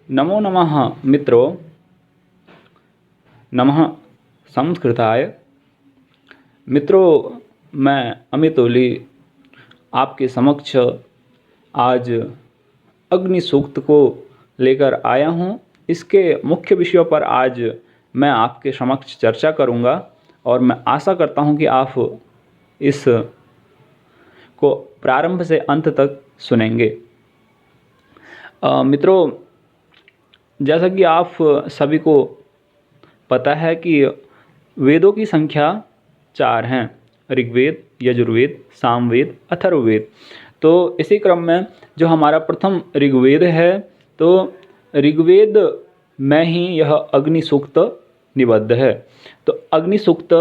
नमो नमः मित्रों। नमः संस्कृताय। मित्रों, मैं अमित ओली आपके समक्ष आज अग्नि सूक्त को लेकर आया हूँ। इसके मुख्य विषयों पर आज मैं आपके समक्ष चर्चा करूँगा और मैं आशा करता हूँ कि आप इस को प्रारंभ से अंत तक सुनेंगे। मित्रों, जैसा कि आप सभी को पता है कि वेदों की संख्या 4 हैं: ऋग्वेद, यजुर्वेद, सामवेद, अथर्ववेद। तो इसी क्रम में जो हमारा प्रथम ऋग्वेद है, तो ऋग्वेद में ही यह अग्नि सूक्त निबद्ध है। तो अग्नि सूक्त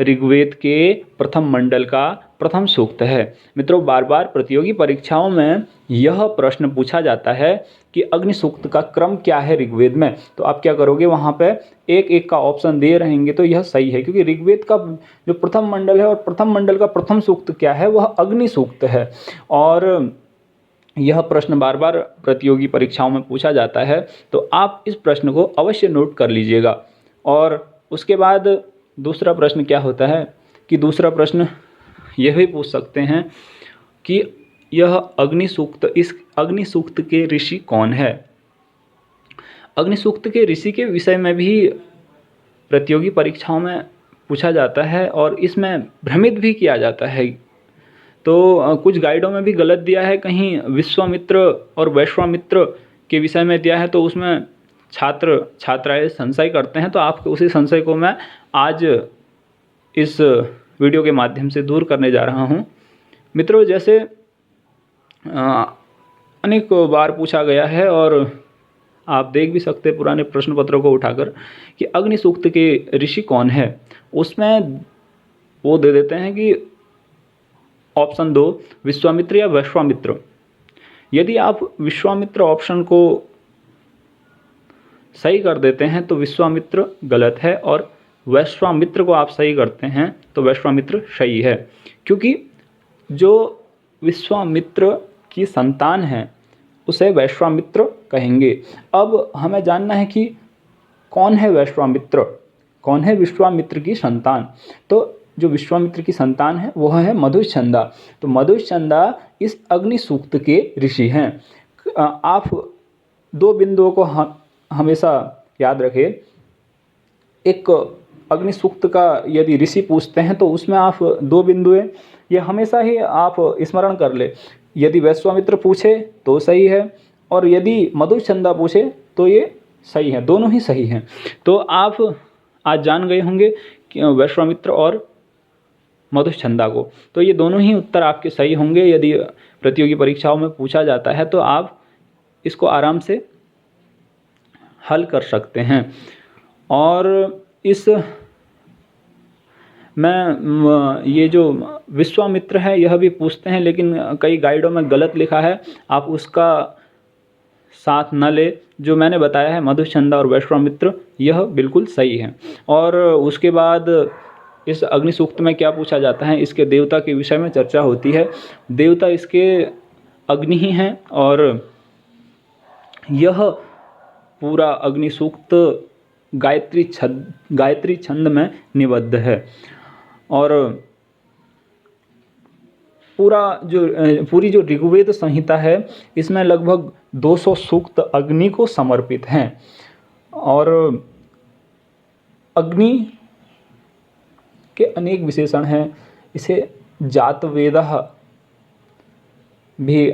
ऋग्वेद के प्रथम मंडल का प्रथम सूक्त है। मित्रों, बार बार प्रतियोगी परीक्षाओं में यह प्रश्न पूछा जाता है कि अग्नि सूक्त का क्रम क्या है ऋग्वेद में। तो आप क्या करोगे, वहाँ पे एक एक का ऑप्शन दे रहेंगे तो यह सही है, क्योंकि ऋग्वेद का जो प्रथम मंडल है और प्रथम मंडल का प्रथम सूक्त क्या है, वह अग्नि सूक्त है। और यह प्रश्न बार बार प्रतियोगी परीक्षाओं में पूछा जाता है, तो आप इस प्रश्न को अवश्य नोट कर लीजिएगा। और उसके बाद दूसरा प्रश्न क्या होता है कि दूसरा प्रश्न यह भी पूछ सकते हैं कि यह अग्नि सूक्त, इस अग्नि सूक्त के ऋषि कौन है। अग्नि सूक्त के ऋषि के विषय में भी प्रतियोगी परीक्षाओं में पूछा जाता है और इसमें भ्रमित भी किया जाता है। तो कुछ गाइडों में भी गलत दिया है, कहीं विश्वामित्र और वैश्वामित्र के विषय में दिया है, तो उसमें छात्र छात्राएं संशय करते हैं। तो आपके उसी संशय को मैं आज इस वीडियो के माध्यम से दूर करने जा रहा हूं। मित्रों, जैसे अनेक बार पूछा गया है और आप देख भी सकते हैं पुराने प्रश्न पत्रों को उठाकर कि अग्नि सूक्त के ऋषि कौन है। उसमें वो दे देते हैं कि ऑप्शन 2 विश्वामित्र या वैश्वामित्र। यदि आप विश्वामित्र ऑप्शन को सही कर देते हैं तो विश्वामित्र गलत है, और वैश्वामित्र को आप सही करते हैं तो वैश्वामित्र सही है, क्योंकि जो विश्वामित्र की संतान है उसे वैश्वामित्र कहेंगे। अब हमें जानना है कि कौन है वैश्वामित्र, कौन है विश्वामित्र की संतान। तो जो विश्वामित्र की संतान है वह है मधुच्छंदा। तो मधुच्छंदा इस अग्नि सूक्त के ऋषि हैं। आप 2 बिंदुओं को हमेशा याद रखें। एक अग्नि सूक्त का यदि ऋषि पूछते हैं तो उसमें आप 2 बिंदु हैं, ये हमेशा ही आप स्मरण कर ले। यदि वैश्वामित्र पूछे तो सही है, और यदि मधुच्छंदा पूछे तो ये सही है, दोनों ही सही हैं। तो आप आज जान गए होंगे कि वैश्वामित्र और मधुच्छंदा को, तो ये दोनों ही उत्तर आपके सही होंगे। यदि प्रतियोगी परीक्षाओं में पूछा जाता है तो आप इसको आराम से हल कर सकते हैं। और इस में ये जो विश्वामित्र है यह भी पूछते हैं, लेकिन कई गाइडों में गलत लिखा है, आप उसका साथ न ले। जो मैंने बताया है मधुच्छंदा और वैश्वामित्र, यह बिल्कुल सही है। और उसके बाद इस अग्नि सूक्त में क्या पूछा जाता है, इसके देवता के विषय में चर्चा होती है। देवता इसके अग्नि ही हैं, और यह पूरा अग्नि सूक्त गायत्री छंद में निबद्ध है। और पूरी जो ऋग्वेद संहिता है, इसमें लगभग 200 सूक्त अग्नि को समर्पित हैं। और अग्नि के अनेक विशेषण हैं। इसे जातवेदः भी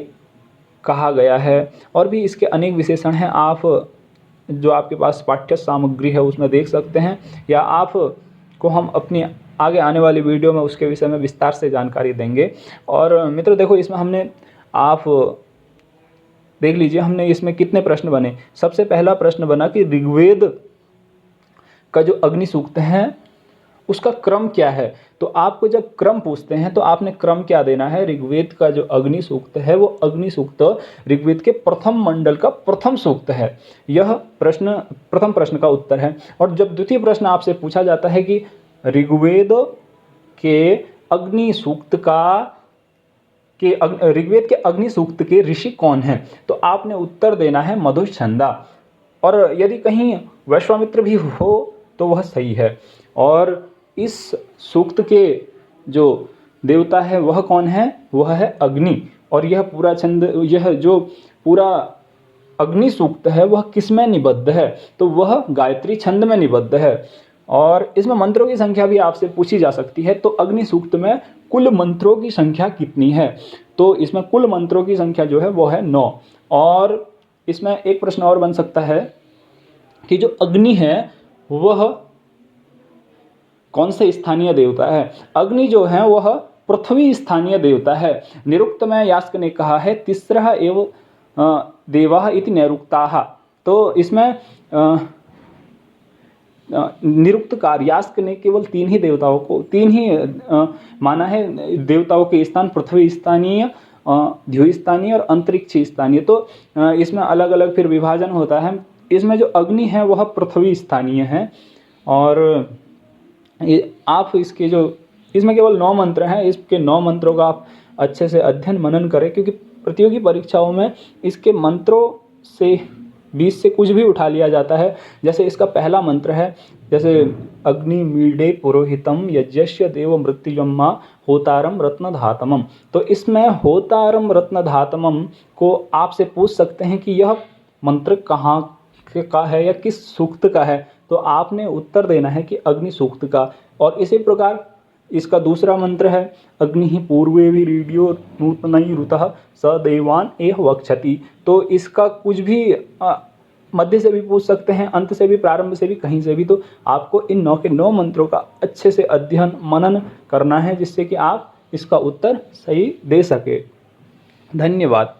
कहा गया है, और भी इसके अनेक विशेषण हैं। आप जो आपके पास पाठ्य सामग्री है उसमें देख सकते हैं, या आप को हम अपनी आगे आने वाली वीडियो में उसके विषय में विस्तार से जानकारी देंगे। और मित्रों देखो, इसमें हमने, आप देख लीजिए, हमने इसमें कितने प्रश्न बने। सबसे पहला प्रश्न बना कि ऋग्वेद का जो अग्नि सूक्त है उसका क्रम क्या है। तो आपको जब क्रम पूछते हैं तो आपने क्रम क्या देना है। ऋग्वेद का जो अग्नि सूक्त है वो अग्नि सूक्त ऋग्वेद के प्रथम मंडल का प्रथम सूक्त है। यह प्रश्न प्रथम प्रश्न का उत्तर है। और जब द्वितीय प्रश्न आपसे पूछा जाता है कि ऋग्वेद के अग्नि सूक्त का ऋग्वेद के अग्नि सूक्त के ऋषि कौन हैं, तो आपने उत्तर देना है मधुच्छंदा। और यदि कहीं वैश्वामित्र भी हो तो वह सही है। और इस सूक्त के जो देवता है वह कौन है? वह है अग्नि। और यह पूरा छंद, यह जो पूरा अग्नि सूक्त है वह किस में निबद्ध है? तो वह गायत्री छंद में निबद्ध है। और इसमें मंत्रों की संख्या भी आपसे पूछी जा सकती है। तो अग्नि सूक्त में कुल मंत्रों की संख्या कितनी है? तो इसमें कुल मंत्रों की संख्या जो है वो है 9। और इसमें एक प्रश्न और बन सकता है कि जो अग्नि है वह कौन से स्थानीय देवता है? अग्नि जो है वह पृथ्वी स्थानीय देवता है। निरुक्त में यास्क ने कहा है तिस्रः एव देवाः इति नैरुक्ताः। तो इसमें निरुक्तकार यास्क ने केवल 3 ही देवताओं को, 3 ही माना है देवताओं के स्थान, पृथ्वी स्थानीय, द्यु स्थानीय और अंतरिक्ष स्थानीय। तो इसमें अलग अलग फिर विभाजन होता है। इसमें जो अग्नि है वह पृथ्वी स्थानीय है। और आप इसके जो, इसमें केवल 9 मंत्र हैं, इसके 9 मंत्रों का आप अच्छे से अध्ययन मनन करें, क्योंकि प्रतियोगी परीक्षाओं में इसके मंत्रों से 20 से कुछ भी उठा लिया जाता है। जैसे इसका पहला मंत्र है, जैसे अग्नि मीडे पुरोहितम यज्ञस्य देव मृत्युजम्मा होतारम रत्नधातमम। तो इसमें होतारम रत्नधातमम को आपसे पूछ सकते हैं कि यह मंत्र कहाँ का है या किस सूक्त का है? तो आपने उत्तर देना है कि अग्नि सूक्त का। और इसी प्रकार इसका दूसरा मंत्र है अग्नि पूर्वेभिरीड्यो नूतनै ऋतः स देवान एह वक्षति। तो इसका कुछ भी मध्य से भी पूछ सकते हैं, अंत से भी, प्रारंभ से भी, कहीं से भी। तो आपको इन 9 के 9 मंत्रों का अच्छे से अध्ययन मनन करना है, जिससे कि आप इसका उत्तर सही दे सके। धन्यवाद।